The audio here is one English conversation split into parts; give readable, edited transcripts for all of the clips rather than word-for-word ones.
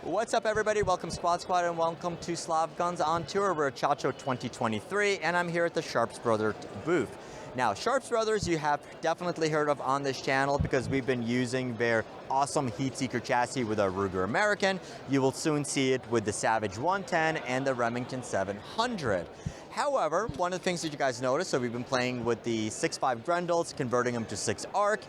What's up, everybody? Welcome Squad and welcome to Slav Guns on Tour. We're at SHOT Show 2023 and I'm here at the Sharps Brothers booth. Now, Sharps Brothers you have definitely heard of on this channel because we've been using their awesome Heatseeker chassis with our Ruger American. You will soon see it with the Savage 110 and the Remington 700. However, one of the things that you guys noticed, so we've been playing with the 6.5 Grendels, converting them to 6 ARC,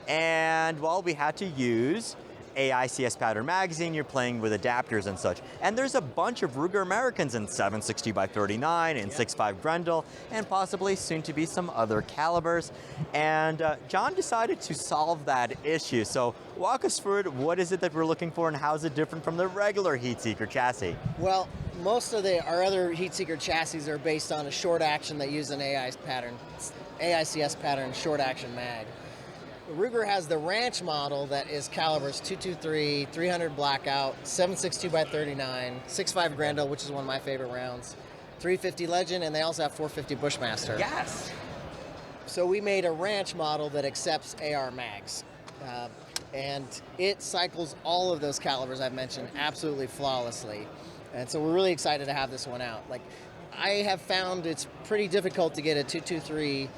and well, we had to use AICS pattern magazine. You're playing with adapters and such. And there's a bunch of Ruger Americans in 7.62 by 39 and 6.5 Grendel, and possibly soon to be some other calibers. And John decided to solve that issue. So walk us through it. What is it that we're looking for, and how is it different from the regular Heatseeker chassis? Well, most of our other Heatseeker chassis are based on a short action that use an AICS pattern short action mag. Ruger has the Ranch model that is calibers 223, 300 Blackout, 7.62 by 39, 6.5 Grendel, which is one of my favorite rounds, 350 Legend, and they also have 450 Bushmaster. Yes! So we made a Ranch model that accepts AR mags. And it cycles all of those calibers I've mentioned absolutely flawlessly. And so we're really excited to have this one out. Like, I have found it's pretty difficult to get a 223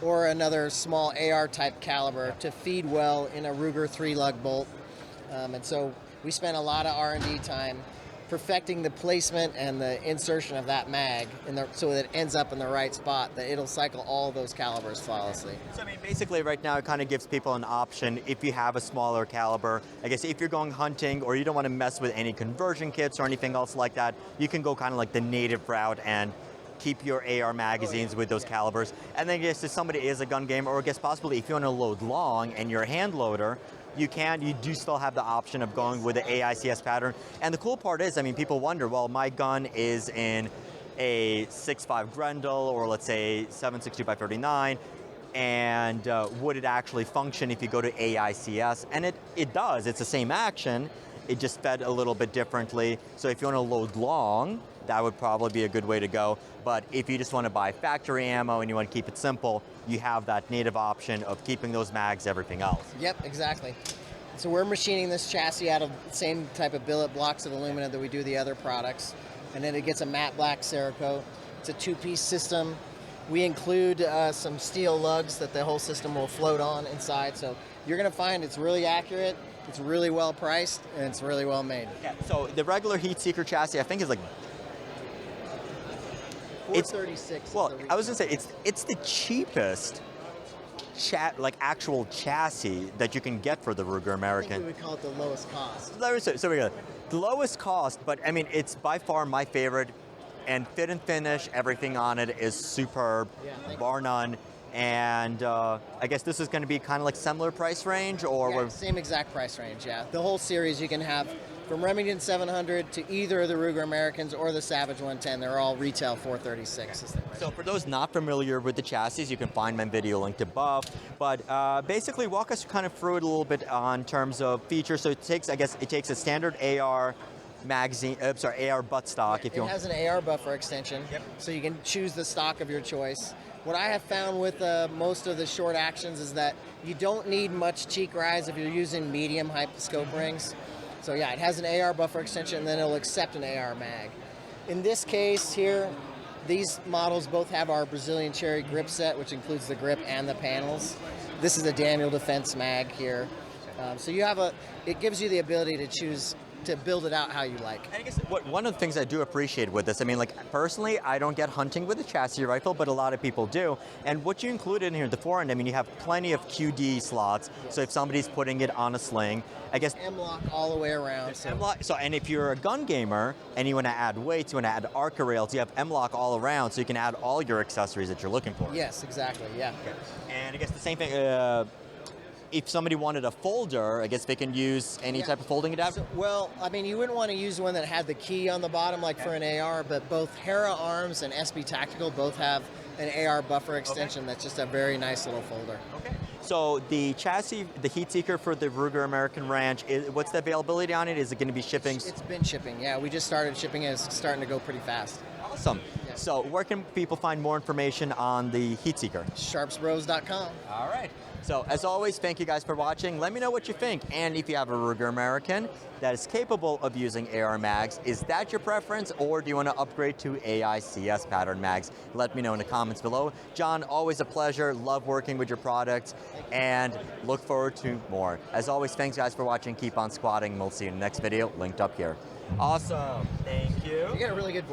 or another small AR type caliber to feed well in a Ruger 3-lug bolt. And so we spent a lot of R&D time perfecting the placement and the insertion of that mag so that it ends up in the right spot, that it'll cycle all of those calibers flawlessly. So I mean, basically right now it kind of gives people an option if you have a smaller caliber. I guess if you're going hunting or you don't want to mess with any conversion kits or anything else like that, you can go kind of like the native route and keep your AR magazines with those calibers. And then I guess if somebody is a gun gamer, or I guess possibly if you want to load long and you're a hand loader, you do still have the option of going with the AICS pattern. And the cool part is, I mean, people wonder, well, my gun is in a 6.5 Grendel, or let's say 7.62 by 39, and would it actually function if you go to AICS? And it does, it's the same action, it just fed a little bit differently. So if you want to load long, that would probably be a good way to go. But if you just want to buy factory ammo and you want to keep it simple, you have that native option of keeping those mags, everything else. Yep, exactly. So we're machining this chassis out of the same type of billet blocks of aluminum that we do the other products. And then it gets a matte black Cerakote. It's a 2-piece system. We include some steel lugs that the whole system will float on inside. So you're going to find it's really accurate, it's really well priced, and it's really well made. Yeah, so the regular Heatseeker chassis, I think, is like 436. Well, I was gonna say it's the cheapest actual chassis that you can get for the Ruger American. I think we would call it the lowest cost. So we got the lowest cost, but I mean it's by far my favorite. And fit and finish, everything on it is superb, bar none. And I guess this is going to be kind of like similar price range, or yeah, same exact price range. Yeah, the whole series you can have. From Remington 700 to either of the Ruger Americans or the Savage 110, they're all retail 436. So for those not familiar with the chassis, you can find my video linked above. But basically, walk us kind of through it a little bit on terms of features. So it takes a standard AR magazine, AR buttstock. It has an AR buffer extension, so you can choose the stock of your choice. What I have found with most of the short actions is that you don't need much cheek rise if you're using medium height scope rings. So yeah, it has an AR buffer extension, and then it'll accept an AR mag. In this case here, these models both have our Brazilian Cherry grip set, which includes the grip and the panels. This is a Daniel Defense mag here. So it gives you the ability to choose to build it out how you like. And I guess one of the things I do appreciate with this, I mean, like personally, I don't get hunting with a chassis rifle, but a lot of people do. And what you included in here, the forend, I mean, you have plenty of QD slots. Yes. So if somebody's putting it on a sling, I guess M-lock all the way around. So and if you're a gun gamer and you want to add weights, you want to add Arca rails, you have M-lock all around, so you can add all your accessories that you're looking for. Yes, exactly. Yeah. Okay. And I guess the same thing. If somebody wanted a folder, I guess they can use any type of folding adapter? So, well, I mean, you wouldn't want to use one that had the key on the bottom like for an AR, but both Hera Arms and SB Tactical both have an AR buffer extension that's just a very nice little folder. Okay. So the chassis, the Heatseeker for the Ruger American Ranch, what's the availability on it? Is it going to be shipping? It's been shipping, yeah. We just started shipping it. It's starting to go pretty fast. Awesome. Yeah. So where can people find more information on the Heatseeker? Sharpsbros.com. All right. So as always, thank you guys for watching. Let me know what you think. And if you have a Ruger American that is capable of using AR mags, is that your preference, or do you want to upgrade to AICS pattern mags? Let me know in the comments below. John, always a pleasure. Love working with your product and look forward to more. As always, thanks guys for watching. Keep on squatting. We'll see you in the next video, linked up here. Awesome. Thank you. You got a really good voice.